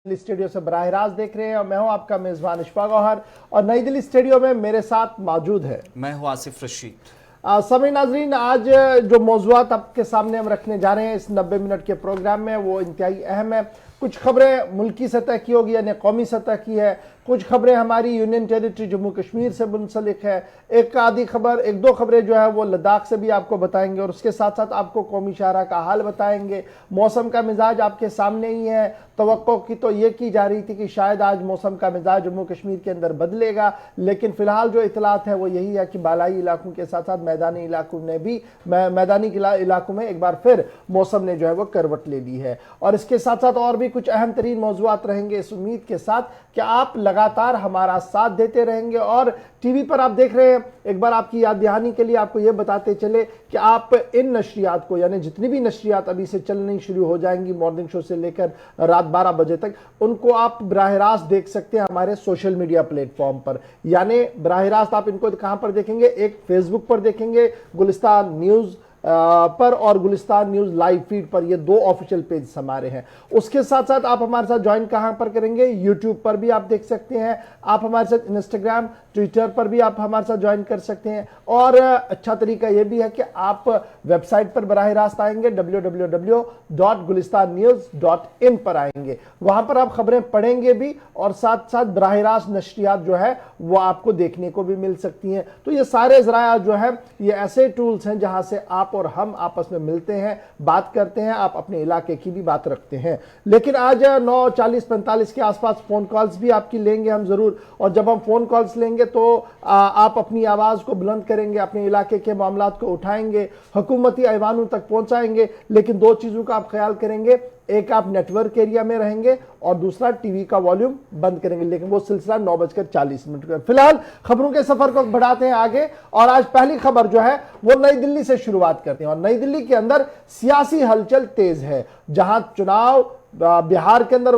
Delhi studio से बराह रास्त देख रहे हैं और मैं हूं आपका मेजबान इशफाक गौहर और नई दिल्ली स्टूडियो में मेरे साथ मौजूद है मैं हूं आसिफ रशीद। सभी नाजरीन, आज जो मौजूआत आपके सामने हम रखने जा रहे हैं इस 90 मिनट के प्रोग्राम में वो इंतहाई अहम है। कुछ खबरें मुल्की सतह की होगी यानी कौमी सतह की है, कुछ खबरें हमारी यूनियन टेरिटरी जम्मू कश्मीर से मुंसलिक है, एक दो खबरें जो है वो लद्दाख से भी आपको बताएंगे और उसके साथ साथ आपको कौमी शाहरा का हाल बताएंगे। मौसम का मिजाज आपके सामने ही है। तवक्को की तो ये की जा रही थी कि शायद आज मौसम का मिजाज जम्मू कश्मीर के अंदर बदलेगा, लेकिन फिलहाल जो इतलात है वो यही है कि बालाई इलाकों के साथ साथ मैदानी इलाकों में एक बार फिर मौसम ने जो है वो करवट ले ली है। और इसके साथ साथ और भी कुछ अहम तरीन मौजूआत रहेंगे इस उम्मीद के साथ कि आप लगातार हमारा साथ देते रहेंगे। और टीवी पर आप देख रहे हैं, एक बार आपकी याद दहानी के लिए आपको यह बताते चले कि आप इन नशरियात को यानी जितनी भी नशरियात अभी से चलनी शुरू हो जाएंगी मॉर्निंग शो से लेकर रात 12 बजे तक, उनको आप बराह रास्त देख सकते हैं हमारे सोशल मीडिया प्लेटफॉर्म पर। यानी बराह रास्त आप इनको कहां पर देखेंगे? एक फेसबुक पर देखेंगे गुलिस्तान न्यूज पर और गुलिस्तान न्यूज लाइव फीड पर, ये दो ऑफिशियल पेज हमारे हैं। उसके साथ साथ आप हमारे साथ ज्वाइन कहां पर करेंगे? यूट्यूब पर भी आप देख सकते हैं, आप हमारे साथ इंस्टाग्राम ट्विटर पर भी आप हमारे साथ ज्वाइन कर सकते हैं। और अच्छा तरीका यह भी है कि आप वेबसाइट पर बराह रास्त आएंगे www.gulistannews.in पर आएंगे, वहां पर आप खबरें पढ़ेंगे भी और साथ साथ बराह रास्त नशरियात जो है वो आपको देखने को भी मिल सकती हैं। तो ये सारे जराया जो है ये ऐसे टूल्स हैं जहां से आप और हम आपस में मिलते हैं, बात करते हैं, आप अपने इलाके की भी बात रखते हैं। लेकिन आज 9:40-45 के आसपास फोन कॉल्स भी आपकी लेंगे हम जरूर, और जब हम फोन कॉल्स लेंगे तो आप अपनी आवाज को बुलंद करेंगे, अपने इलाके के मामलात को उठाएंगे, हुकूमती ऐवानों तक पहुंचाएंगे। लेकिन दो चीजों का आप ख्याल करेंगे, एक आप नेटवर्क एरिया में रहेंगे और दूसरा टीवी का वॉल्यूम बंद करेंगे। लेकिन वो सिलसिला 9:40 का। फिलहाल खबरों के सफर को बढ़ाते हैं आगे और आज पहली खबर जो है वो नई दिल्ली से शुरुआत करते हैं। और नई दिल्ली के अंदर सियासी हलचल तेज है, जहां चुनाव बिहार के अंदर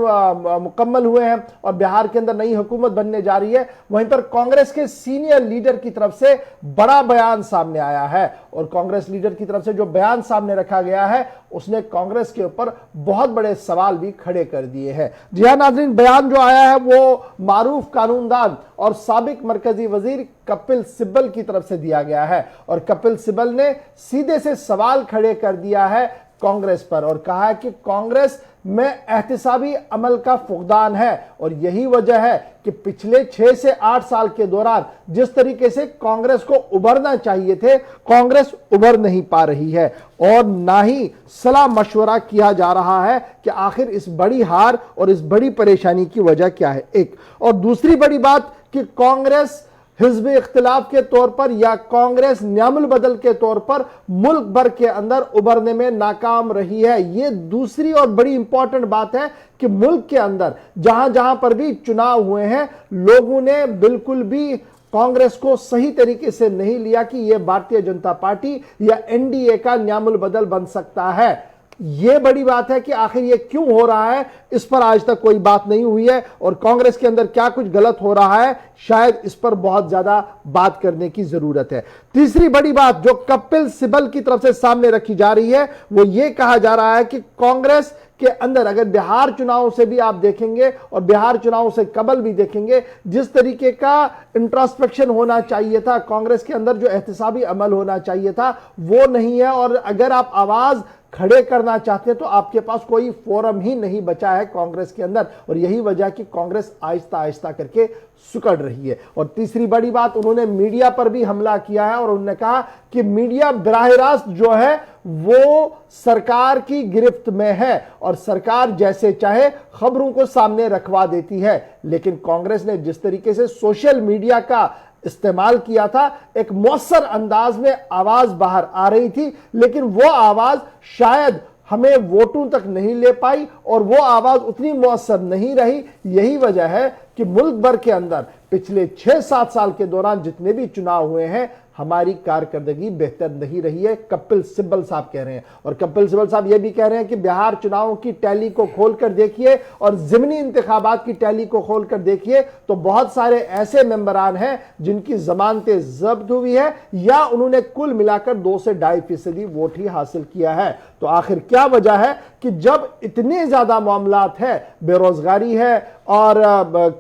मुकम्मल हुए हैं और बिहार के अंदर नई हुकूमत बनने जा रही है। वहीं पर कांग्रेस के सीनियर लीडर की तरफ से बड़ा बयान सामने आया है और कांग्रेस लीडर की तरफ से जो बयान सामने रखा गया है उसने कांग्रेस के ऊपर बहुत बड़े सवाल भी खड़े कर दिए हैं। जी हां नाज़रीन, बयान जो आया है वो मारूफ कानूनदान और साबिक मरकजी वजीर कपिल सिब्बल की तरफ से दिया गया है और कपिल सिब्बल ने सीधे से सवाल खड़े कर दिया है कांग्रेस पर और कहा है कि कांग्रेस में एहतिसाबी अमल का फुकदान है और यही वजह है कि पिछले 6 से 8 साल के दौरान जिस तरीके से कांग्रेस को उभरना चाहिए थे, कांग्रेस उभर नहीं पा रही है और ना ही सलाह मशवरा किया जा रहा है कि आखिर इस बड़ी हार और इस बड़ी परेशानी की वजह क्या है। एक और दूसरी बड़ी बात कि कांग्रेस हिज़्ब इख्तिलाफ के तौर पर या कांग्रेस न्यामुल बदल के तौर पर मुल्क भर के अंदर उभरने में नाकाम रही है। यह दूसरी और बड़ी इंपॉर्टेंट बात है कि मुल्क के अंदर जहां जहां पर भी चुनाव हुए हैं लोगों ने बिल्कुल भी कांग्रेस को सही तरीके से नहीं लिया कि यह भारतीय जनता पार्टी या एनडीए का न्यामुल बदल बन सकता है। यह बड़ी बात है कि आखिर यह क्यों हो रहा है, इस पर आज तक कोई बात नहीं हुई है और कांग्रेस के अंदर क्या कुछ गलत हो रहा है, शायद इस पर बहुत ज्यादा बात करने की जरूरत है। तीसरी बड़ी बात जो कपिल सिब्बल की तरफ से सामने रखी जा रही है वो यह कहा जा रहा है कि कांग्रेस के अंदर अगर बिहार चुनाव से भी आप देखेंगे और बिहार चुनाव से कबल भी देखेंगे, जिस तरीके का इंट्रोस्पेक्शन होना चाहिए था, कांग्रेस के अंदर जो एहतिसाबी अमल होना चाहिए था वो नहीं है। और अगर आप आवाज खड़े करना चाहते हैं तो आपके पास कोई फोरम ही नहीं बचा है कांग्रेस के अंदर और यही वजह कि कांग्रेस आहिस्ता आहिस्ता करके सुकड़ रही है। और तीसरी बड़ी बात, उन्होंने मीडिया पर भी हमला किया है और उन्होंने कहा कि मीडिया बराह रास्त जो है वो सरकार की गिरफ्त में है और सरकार जैसे चाहे खबरों को सामने रखवा देती है। लेकिन कांग्रेस ने जिस तरीके से सोशल मीडिया का इस्तेमाल किया था, एक मौसर अंदाज में आवाज बाहर आ रही थी, लेकिन वो आवाज शायद हमें वोटों तक नहीं ले पाई और वो आवाज उतनी मौसर नहीं रही। यही वजह है कि मुल्क भर के अंदर पिछले 6-7 साल के दौरान जितने भी चुनाव हुए हैं हमारी कारकर्दगी बेहतर नहीं रही है, कपिल सिब्बल साहब कह रहे हैं। और कपिल सिब्बल साहब यह भी कह रहे हैं कि बिहार चुनावों की टैली को खोलकर देखिए और ज़िमनी इंतखाबात की टैली को खोलकर देखिए तो बहुत सारे ऐसे मेंबरान हैं जिनकी जमानतें जब्त हुई है या उन्होंने कुल मिलाकर 2 से 2.5% वोट ही हासिल किया है। तो आखिर क्या वजह है कि जब इतने ज्यादा मामलात है, बेरोजगारी है और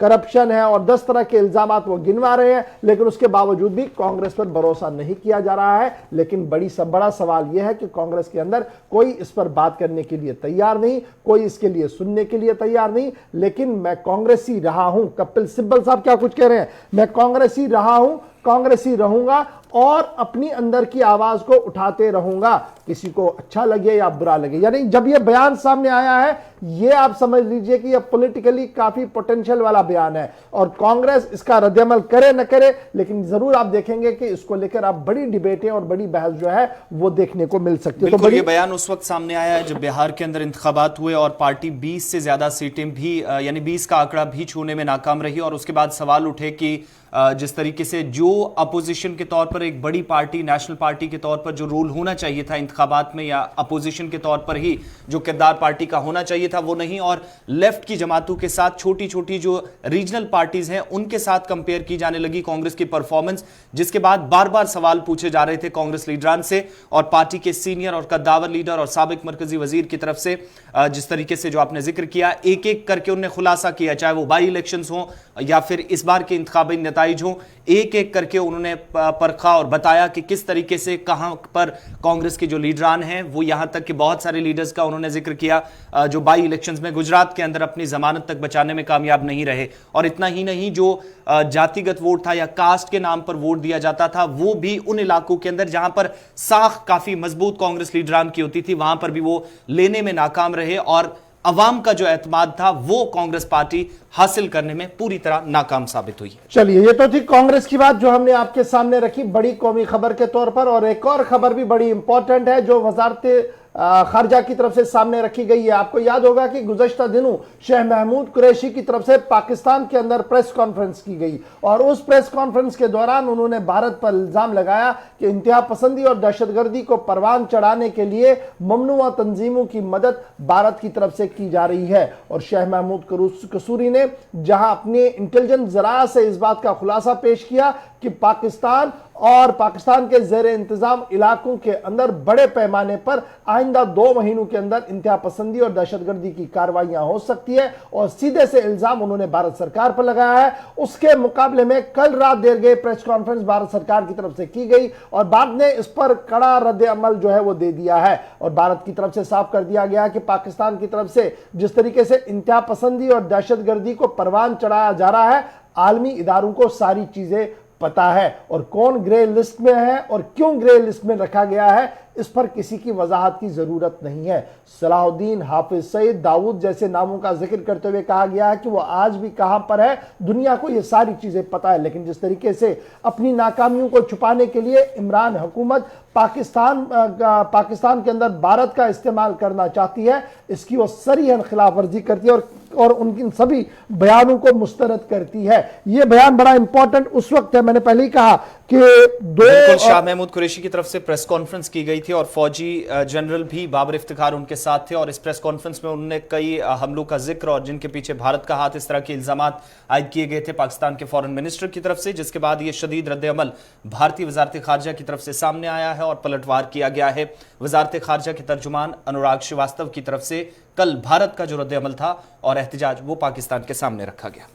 करप्शन है और 10 तरह के इल्जामात वो गिनवा रहे हैं, लेकिन उसके बावजूद भी कांग्रेस पर भरोसा नहीं किया जा रहा है। लेकिन बड़ा सवाल यह है कि कांग्रेस के अंदर कोई इस पर बात करने के लिए तैयार नहीं, कोई इसके लिए सुनने के लिए तैयार नहीं। लेकिन मैं कांग्रेसी रहा हूं, कपिल सिब्बल साहब क्या कुछ कह रहे हैं, मैं कांग्रेसी रहा हूं, कांग्रेसी रहूंगा और अपनी अंदर की आवाज को उठाते रहूंगा, किसी को अच्छा लगे या बुरा लगे। यानी जब यह बयान सामने आया है, यह आप समझ लीजिए कि यह पॉलिटिकली काफी पोटेंशियल वाला बयान है और कांग्रेस इसका रद्दअमल करे न करे, लेकिन जरूर आप देखेंगे कि इसको लेकर आप बड़ी डिबेटें और बड़ी बहस जो है वो देखने को मिल सकती है। तो बड़ी बयान उस वक्त सामने आया है जब बिहार के अंदर इंतखाबात हुए और पार्टी 20 से ज्यादा सीटें भी यानी 20 का आंकड़ा भी छूने में नाकाम रही और उसके बाद सवाल उठे कि जिस तरीके से जो अपोजिशन के तौर पर एक बड़ी पार्टी, नेशनल पार्टी के तौर पर जो रोल होना चाहिए था इंतखाबात में या अपोजिशन के तौर पर ही जो किरदार पार्टी का होना चाहिए था वो नहीं, और लेफ्ट की जमातों के साथ छोटी छोटी जो रीजनल पार्टीज हैं उनके साथ कंपेयर की जाने लगी कांग्रेस की परफॉर्मेंस, जिसके बाद बार बार सवाल पूछे जा रहे थे कांग्रेस लीडरान से और पार्टी के सीनियर और कद्दावर लीडर और साबिक मरकजी वजीर की तरफ से। जिस तरीके से जो आपने जिक्र किया, एक एक करके उन्होंने खुलासा किया, चाहे वो बाई इलेक्शंस हो या फिर इस बार के इंतखाबी नताइज हो, एक एक करके उन्होंने परखा और बताया कि किस तरीके से कहां पर कांग्रेस के जो लीडरान हैं वो, यहां तक कि बहुत सारे लीडर्स का उन्होंने जिक्र किया जो बाई इलेक्शंस में गुजरात के अंदर अपनी जमानत तक बचाने में कामयाब नहीं रहे। और इतना ही नहीं, जो जातिगत वोट था या कास्ट के नाम पर वोट दिया जाता था वो भी उन इलाकों के अंदर जहां पर साख काफी मजबूत कांग्रेस लीडरान की होती थी वहां पर भी वो लेने में नाकाम रहे और अवाम का जो एतमाद था वो कांग्रेस पार्टी हासिल करने में पूरी तरह नाकाम साबित हुई है। चलिए, ये तो थी कांग्रेस की बात जो हमने आपके सामने रखी बड़ी कौमी खबर के तौर पर। और एक और खबर भी बड़ी इंपॉर्टेंट है जो वजारत खारजा की तरफ से सामने रखी गई है। आपको याद होगा कि गुज़श्ता दिनों शेख महमूद कुरैशी की तरफ से पाकिस्तान के अंदर प्रेस कॉन्फ्रेंस की गई और उस प्रेस कॉन्फ्रेंस के दौरान उन्होंने भारत पर इल्जाम लगाया कि इंतहा पसंदी और दहशतगर्दी को परवान चढ़ाने के लिए ममनुआ तंजीमों की मदद भारत की तरफ से की जा रही है। और शेख महमूद कसूरी ने जहां अपने इंटेलिजेंस जराया से इस बात का खुलासा पेश किया कि पाकिस्तान और पाकिस्तान के ज़ेर इंतजाम इलाकों के अंदर बड़े पैमाने पर आइंदा 2 महीनों के अंदर इंतहा पसंदी और दहशतगर्दी की कार्रवाइयां हो सकती है और सीधे से इल्जाम उन्होंने भारत सरकार पर लगाया है। उसके मुकाबले में कल रात देर गए प्रेस कॉन्फ्रेंस भारत सरकार की तरफ से की गई और भारत ने इस पर कड़ा रद्द अमल जो है वो दे दिया है और भारत की तरफ से साफ कर दिया गया कि पाकिस्तान की तरफ से जिस तरीके से इंतहा पसंदी और दहशतगर्दी को परवान चढ़ाया जा रहा है, आलमी इदारों को सारी चीजें पता है और कौन ग्रे लिस्ट में है और क्यों ग्रे लिस्ट में रखा गया है इस पर किसी की वजाहत की जरूरत नहीं है। सलाहुद्दीन, हाफिज सईद, दाऊद जैसे नामों का जिक्र करते हुए कहा गया है कि वो आज भी कहां पर है, दुनिया को ये सारी चीजें पता है। लेकिन जिस तरीके से अपनी नाकामियों को छुपाने के लिए इमरान हुकूमत पाकिस्तान के अंदर भारत का इस्तेमाल करना चाहती है, इसकी वो सरीहन खिलाफ वर्जी करती है और उनकी सभी बयानों को मुस्तरद करती है। ये बयान बड़ा इंपॉर्टेंट उस वक्त है, मैंने पहले ही कहा कि शाह महमूद कुरैशी की तरफ से प्रेस कॉन्फ्रेंस की गई थी और फौजी जनरल भी बाबर इफ्तिखार उनके साथ थे और इस प्रेस कॉन्फ्रेंस में उन्होंने कई हमलों का जिक्र और जिनके पीछे भारत का हाथ, इस तरह के इल्जामात आयद किए गए थे पाकिस्तान के फॉरेन मिनिस्टर की तरफ से, जिसके बाद ये शदीद रद्द-ए-अमल भारतीय वजारत खारजा की तरफ से सामने आया है और पलटवार किया गया है। वजारत खारजा के तर्जुमान अनुराग श्रीवास्तव की तरफ से कल भारत का जो रद्द-ए-अमल था और एहतजाज वो पाकिस्तान के सामने रखा गया।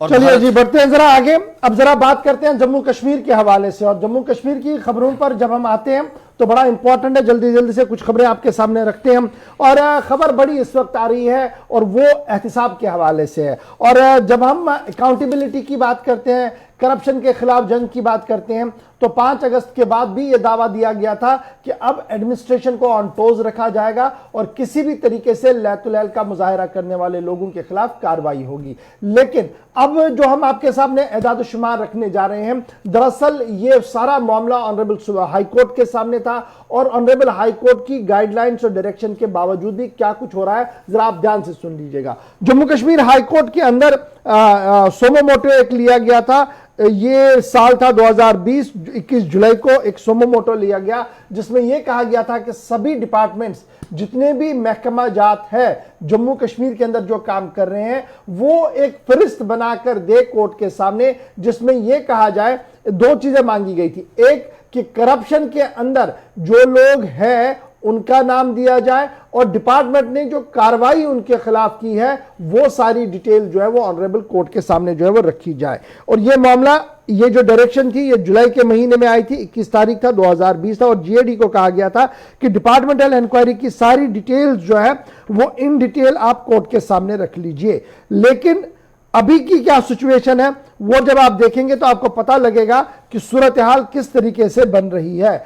चलिए जी, बढ़ते हैं जरा आगे। अब जरा बात करते हैं जम्मू कश्मीर के हवाले से और जम्मू कश्मीर की खबरों पर जब हम आते हैं तो बड़ा इंपॉर्टेंट है, जल्दी जल्दी से कुछ खबरें आपके सामने रखते हैं और खबर बड़ी इस वक्त आ रही है और वो एहतिसाब के हवाले से है। और जब हम अकाउंटेबिलिटी की बात करते हैं करप्शन के खिलाफ जंग की बात करते हैं तो 5 अगस्त के बाद भी यह दावा दिया गया था कि अब एडमिनिस्ट्रेशन को ऑन टोज रखा जाएगा और किसी भी तरीके से लैतुलैल का मुजाहरा करने वाले लोगों के खिलाफ कार्रवाई होगी। लेकिन अब जो हम आपके सामने एदाद शुमार रखने जा रहे हैं, दरअसल ये सारा मामला ऑनरेबल हाई कोर्ट के सामने था और ऑनरेबल हाई कोर्ट की गाइडलाइंस और डायरेक्शन के बावजूद भी क्या कुछ हो रहा है जरा आप ध्यान से सुन लीजिएगा। जम्मू कश्मीर हाई कोर्ट के अंदर सोमो मोटो एक लिया गया था। ये साल था 2020, 21 जुलाई को एक सोमो मोटो लिया गया जिसमें यह कहा गया था कि सभी डिपार्टमेंट्स जितने भी महकमा जात है जम्मू कश्मीर के अंदर जो काम कर रहे हैं वो एक फरिस्त बनाकर दे कोर्ट के सामने, जिसमें यह कहा जाए 2 चीजें मांगी गई थी। एक कि करप्शन के अंदर जो लोग हैं उनका नाम दिया जाए और डिपार्टमेंट ने जो कार्रवाई उनके खिलाफ की है वो सारी डिटेल जो है वो ऑनरेबल कोर्ट के सामने जो है वो रखी जाए। और ये मामला, ये जो डायरेक्शन थी ये जुलाई के महीने में आई थी, 21 तारीख था 2020 था और जीएडी को कहा गया था कि डिपार्टमेंटल इंक्वायरी की सारी डिटेल्स जो है वो इन डिटेल आप कोर्ट के सामने रख लीजिए। लेकिन अभी की क्या सिचुएशन है वो जब आप देखेंगे तो आपको पता लगेगा कि सूरत हाल किस तरीके से बन रही है।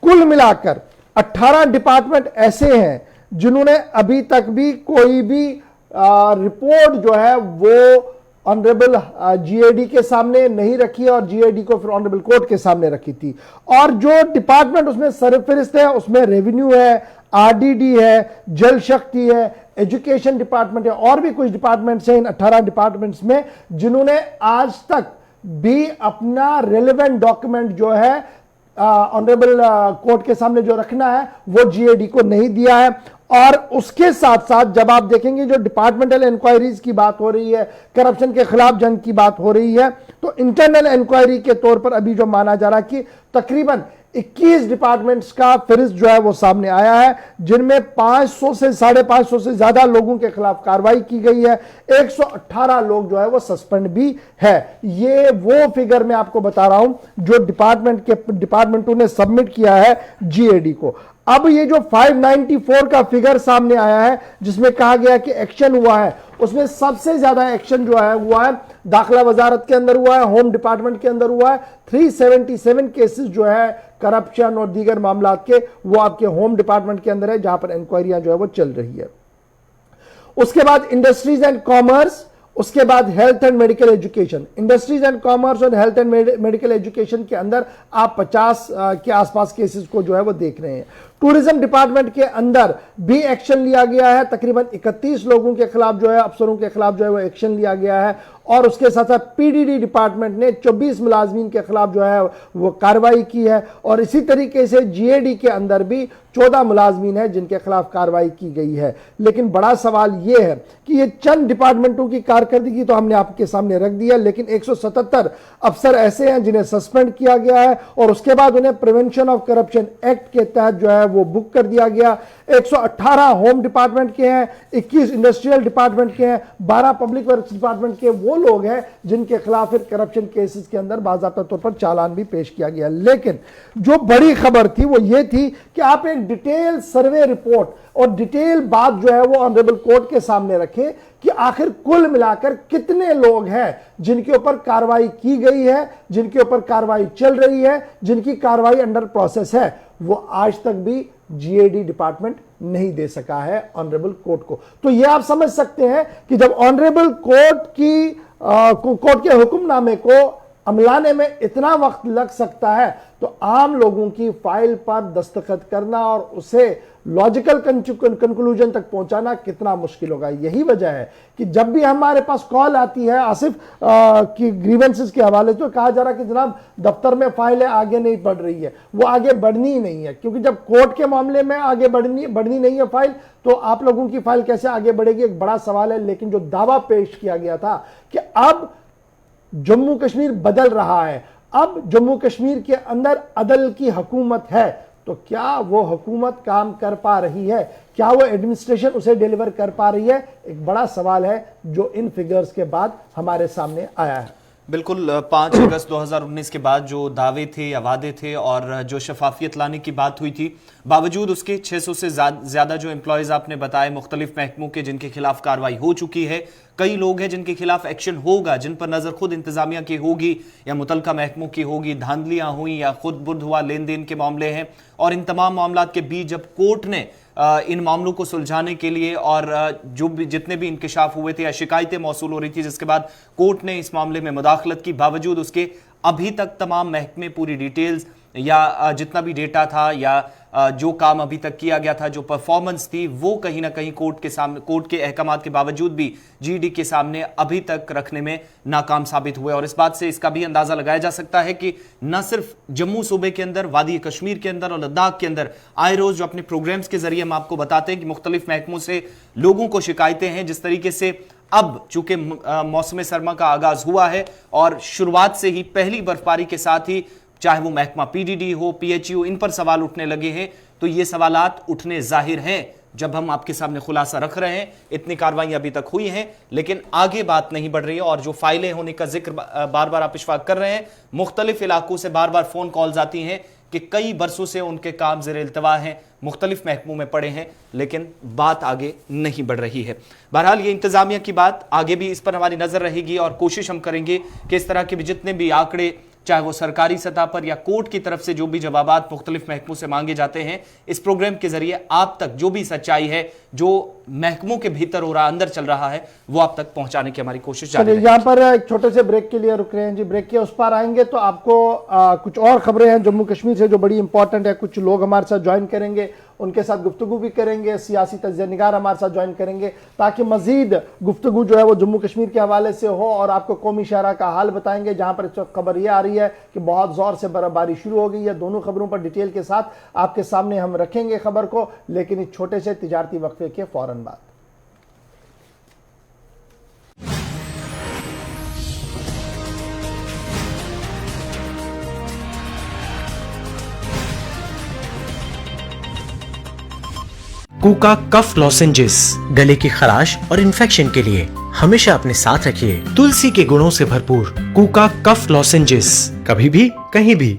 कुल मिलाकर 18 डिपार्टमेंट ऐसे हैं जिन्होंने अभी तक भी कोई भी रिपोर्ट जो है वो ऑनरेबल जीएडी के सामने नहीं रखी और जीएडी को फिर ऑनरेबल कोर्ट के सामने रखी थी। और जो डिपार्टमेंट उसमें सरफहरिस्त है उसमें रेवेन्यू है, आरडीडी है, जल शक्ति है, एजुकेशन डिपार्टमेंट है और भी कुछ डिपार्टमेंट्स हैं इन 18 डिपार्टमेंट्स में जिन्होंने आज तक भी अपना रेलेवेंट डॉक्यूमेंट जो है ऑनरेबल कोर्ट के सामने जो रखना है वो जीएडी को नहीं दिया है। और उसके साथ साथ जब आप देखेंगे जो डिपार्टमेंटल इंक्वायरीज की बात हो रही है, करप्शन के खिलाफ जंग की बात हो रही है, तो इंटरनल इंक्वायरी के तौर पर अभी जो माना जा रहा है कि तकरीबन 21 डिपार्टमेंट्स का फहरिस्त जो है वो सामने आया है जिनमें 500 से 550 से ज्यादा लोगों के खिलाफ कार्रवाई की गई है। 118 लोग जो है वो सस्पेंड भी है। ये वो फिगर मैं आपको बता रहा हूं जो डिपार्टमेंटों ने सबमिट किया है जीएडी को। अब ये जो 594 का फिगर सामने आया है जिसमें कहा गया कि एक्शन हुआ है, उसमें सबसे ज्यादा एक्शन जो है हुआ है दाखिला वजारत के अंदर हुआ है, होम डिपार्टमेंट के अंदर हुआ है। 377 केसेस जो है करप्शन और दीगर मामलात के वो आपके होम डिपार्टमेंट के अंदर है जहां पर इंक्वायरियां जो है वो चल रही है। उसके बाद इंडस्ट्रीज एंड कॉमर्स, उसके बाद health and medical education. Industries and commerce और हेल्थ एंड मेडिकल एजुकेशन के अंदर आप 50 के आसपास केसेस को जो है वो देख रहे हैं। टूरिज्म डिपार्टमेंट के अंदर भी एक्शन लिया गया है, तकरीबन 31 लोगों के खिलाफ जो है, अफसरों के खिलाफ जो है वो एक्शन लिया गया है। और उसके साथ साथ पीडीडी डिपार्टमेंट ने 24 मुलाजमीन के खिलाफ जो है वो कार्रवाई की है। और इसी तरीके से जीएडी के अंदर भी 14 मुलाजमीन है जिनके खिलाफ कार्रवाई की गई है। लेकिन बड़ा सवाल यह है कि ये चंद डिपार्टमेंटों की कारकर्दगी तो हमने आपके सामने रख दिया, लेकिन 177 अफसर ऐसे हैं जिन्हें सस्पेंड किया गया है और उसके बाद उन्हें प्रिवेंशन ऑफ करप्शन एक्ट के तहत जो है वो बुक कर दिया गया। 118 होम डिपार्टमेंट के हैं, 21 इंडस्ट्रियल डिपार्टमेंट के हैं, 12 पब्लिक वर्क्स डिपार्टमेंट के वो लोग हैं जिनके खिलाफ फिर करप्शन केसेस के अंदर बाज़ाब्ता तौर पर चालान भी पेश किया गया। लेकिन जो बड़ी खबर थी वो ये थी कि आप एक डिटेल सर्वे रिपोर्ट और डिटेल बात जो है वो ऑनरेबल कोर्ट के सामने रखें कि आखिर कुल मिलाकर कितने लोग हैं जिनके ऊपर कार्रवाई की गई है, जिनके ऊपर कार्रवाई चल रही है, जिनकी कार्रवाई अंडर प्रोसेस है। वो आज तक भी जीएडी डिपार्टमेंट नहीं दे सका है ऑनरेबल कोर्ट को। तो यह आप समझ सकते हैं कि जब ऑनरेबल कोर्ट के हुक्मनामे को अमलाने में इतना वक्त लग सकता है तो आम लोगों की फाइल पर दस्तखत करना और उसे लॉजिकल कंक्लूजन तक पहुंचाना कितना मुश्किल होगा। यही वजह है कि जब भी हमारे पास कॉल आती है आसिफ की ग्रीवेंसेस के हवाले से, तो कहा जा रहा है कि जनाब दफ्तर में फाइलें आगे नहीं बढ़ रही है। वो आगे बढ़नी ही नहीं है, क्योंकि जब कोर्ट के मामले में आगे बढ़नी नहीं है फाइल, तो आप लोगों की फाइल कैसे आगे बढ़ेगी, एक बड़ा सवाल है। लेकिन जो दावा पेश किया गया था कि अब जम्मू कश्मीर बदल रहा है, अब जम्मू कश्मीर के अंदर अदल की हुकूमत है, तो क्या वो हुकूमत काम कर पा रही है, क्या वो एडमिनिस्ट्रेशन उसे डिलीवर कर पा रही है, एक बड़ा सवाल है जो इन फिगर्स के बाद हमारे सामने आया है। बिल्कुल 5 अगस्त 2019 के बाद जो दावे थे या वादे थे और जो शफाफियत लाने की बात हुई थी, बावजूद उसके 600 से ज़्यादा जो एम्प्लॉयज़ आपने बताए मुख्तलिफ महकमों के, जिनके खिलाफ कार्रवाई हो चुकी है। कई लोग हैं जिनके खिलाफ एक्शन होगा, जिन पर नज़र खुद इंतजामिया की होगी या मुतलका महकमों की होगी। धांधलियाँ हुई या खुद बुर्द हुआ लेन देन के मामले हैं, और इन तमाम मामलों के बीच जब कोर्ट ने इन मामलों को सुलझाने के लिए और जो भी जितने भी इंकशाफ हुए थे या शिकायतें मौसूल हो रही थी, जिसके बाद कोर्ट ने इस मामले में मुदाखलत की, बावजूद उसके अभी तक तमाम महकमे पूरी डिटेल्स या जितना भी डेटा था या जो काम अभी तक किया गया था, जो परफॉर्मेंस थी, वो कहीं ना कहीं कोर्ट के सामने, कोर्ट के अहकामात के बावजूद भी जीडी के सामने अभी तक रखने में नाकाम साबित हुए। और इस बात से इसका भी अंदाजा लगाया जा सकता है कि न सिर्फ जम्मू सूबे के अंदर, वादी कश्मीर के अंदर और लद्दाख के अंदर आए रोज जो अपने प्रोग्राम्स के जरिए हम आपको बताते हैं कि मुख्तलिफ महकमों से लोगों को शिकायतें हैं। जिस तरीके से अब चूंकि मौसम सरमा का आगाज हुआ है और शुरुआत से ही पहली बर्फबारी के साथ ही चाहे वो महकमा पीडीडी हो, पीएचयू, इन पर सवाल उठने लगे हैं, तो ये सवालात उठने जाहिर हैं जब हम आपके सामने खुलासा रख रहे हैं। इतनी कार्रवाई अभी तक हुई हैं, लेकिन आगे बात नहीं बढ़ रही है। और जो फाइलें होने का जिक्र बार बार आप इशफाक कर रहे हैं, मुख्तलिफ इलाकों से बार बार फोन कॉल्स आती हैं कि कई बरसों से उनके काम ज़ेर इल्तवा हैं, मुख्तलिफ महकमों में पड़े हैं, लेकिन बात आगे नहीं बढ़ रही है। बहरहाल ये इंतजामिया की बात, आगे भी इस पर हमारी नजर रहेगी और कोशिश हम करेंगे कि इस तरह के भी जितने भी आंकड़े, चाहे वो सरकारी सतह पर या कोर्ट की तरफ से जो भी जवाबात मुख्तलिफ महकमों से मांगे जाते हैं, इस प्रोग्राम के जरिए आप तक जो भी सच्चाई है, जो महकमों के भीतर हो रहा, अंदर चल रहा है, वो आप तक पहुंचाने की हमारी कोशिश जारी रहेगी। यहाँ पर एक छोटे से ब्रेक के लिए रुक रहे हैं जी, ब्रेक के उस पार आएंगे तो आपको कुछ और खबरें हैं जम्मू कश्मीर से जो बड़ी इंपॉर्टेंट है। कुछ लोग हमारे साथ ज्वाइन करेंगे, उनके साथ गुफ्तगू भी करेंगे, सियासी तज्ज़िया-निगार हमारे साथ ज्वाइन करेंगे, ताकि मजीद गुफ्तगू जो है वो जम्मू कश्मीर के हवाले से हो और आपको कौमी शहरा का हाल बताएंगे। जहां पर इस वक्त खबर ये आ रही है कि बहुत जोर से बर्फबारी शुरू हो गई है। दोनों खबरों पर डिटेल के साथ आपके सामने हम रखेंगे खबर को, लेकिन इस छोटे से तिजारती वक्फे के फौरन बाद। कूका कफ लॉजेंजेस गले की खराश और इन्फेक्शन के लिए हमेशा अपने साथ रखिए। तुलसी के गुणों से भरपूर कूका कफ लॉजेंजेस, कभी भी कहीं भी।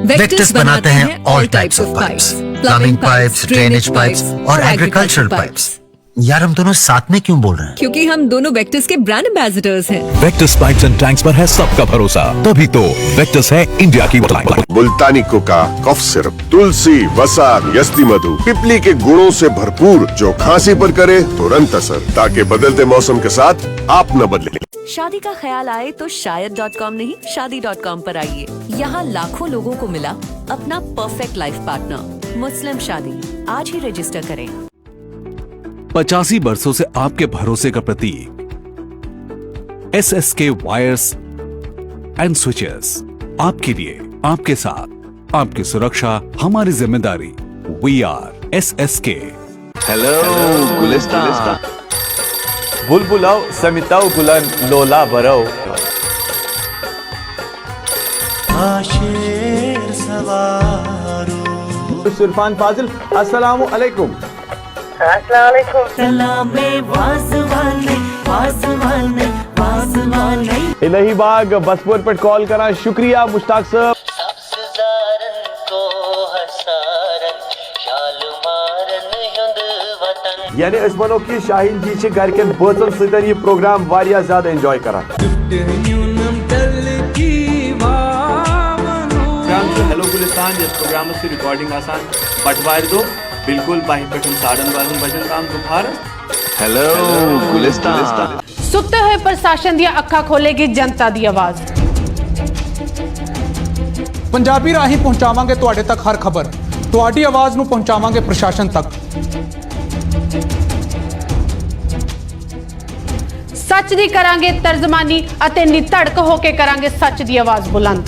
वेक्टस बनाते हैं all types of pipes, plumbing pipes, drainage pipes और एग्रीकल्चरल पाइप्स। यार हम दोनों साथ में क्यों बोल रहे हैं? क्योंकि हम दोनों वेक्टस के ब्रांड एम्बेसडर्स हैं। वेक्टस पाइप्स एंड टैंक्स पर है सबका भरोसा, तभी तो वेक्टस है इंडिया की मुल्तानी कोका कफ सिरप, तुलसी, वसा, यस्ती मधु, पिपली के गुणों से भरपूर, जो खांसी पर करे तुरंत असर, ताकि बदलते मौसम के साथ आप न बदलें। शादी का ख्याल आए तो शायद.com नहीं, शादी.com पर आइए। यहाँ लाखों लोगों को मिला अपना परफेक्ट लाइफ पार्टनर। मुस्लिम शादी, आज ही रजिस्टर करें। 85 बरसों से आपके भरोसे का प्रतीक SSK वायर्स एंड स्विचेस, आपके लिए, आपके साथ, आपकी सुरक्षा हमारी जिम्मेदारी। We are SSK। Hello Gulistan, बुलबुलाओ समिताओ गुलन लोला बरो। सुरफान फाजिल, अस्सलामु अलैकुम। इलाही बाग बसपुर पर कॉल करा, शुक्रिया मुश्ताक साहब। यानी इस वनो कि शाहीन जी से घर के बचन सतन ये प्रोग्राम वारिया ज्यादा एंजॉय करा। हेलो गुलिस्तान, जिस प्रोग्राम से रिकॉर्डिंग आसान बटवार दो बिल्कुल बाही पटन 12:30 बजे काम दोपहर। हेलो गुलिस्तान, सुते हुए प्रशासन दी अखा खोलेगी जनता दी आवाज। पंजाबी राही पहुंचावांगे तुहाडे तक हर खबर, तुहाडी आवाज नूं पहुंचावांगे प्रशासन तक। सच दी करांगे तर्जमानी अते निधड़क होके करांगे सच दी आवाज बुलंद।